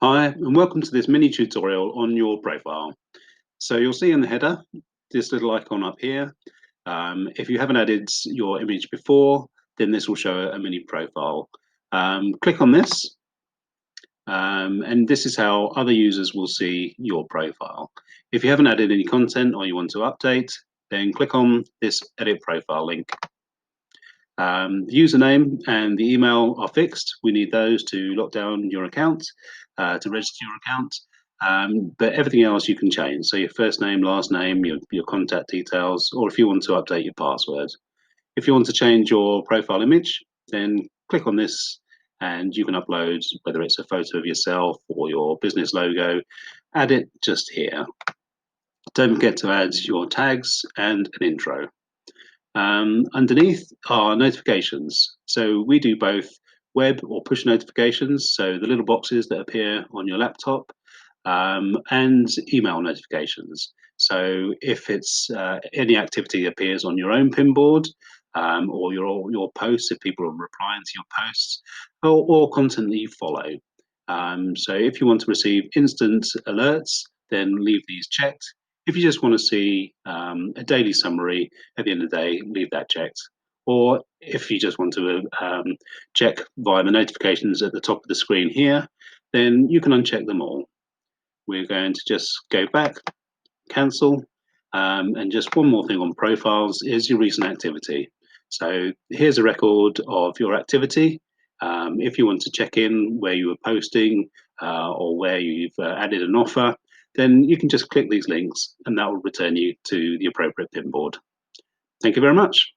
Hi, and welcome to this mini tutorial on your profile. So you'll see in the header this little icon up here. If you haven't added your image before, then this will show a mini profile. Click on this, and this is how other users will see your profile. If you haven't added any content or you want to update, then click on this Edit Profile link. The username and the email are fixed. We need those to lock down your account, to register your account. But everything else you can change. So your first name, last name, your contact details, or if you want to update your password. If you want to change your profile image, then click on this and you can upload whether it's a photo of yourself or your business logo. Add it just here. Don't forget to add your tags and an intro. Underneath are notifications. So we do both web or push notifications, so the little boxes that appear on your laptop, and email notifications. So if it's any activity appears on your own pinboard, or your posts, if people are replying to your posts, or content that you follow. So if you want to receive instant alerts, then leave these checked. If you just want to see a daily summary at the end of the day, leave that checked. Or if you just want to check via the notifications at the top of the screen here, then you can uncheck them all. We're going to just go back, cancel, and just one more thing on profiles is your recent activity. So here's a record of your activity. If you want to check in where you were posting or where you've added an offer, then you can just click these links and that will return you to the appropriate pinboard. Thank you very much.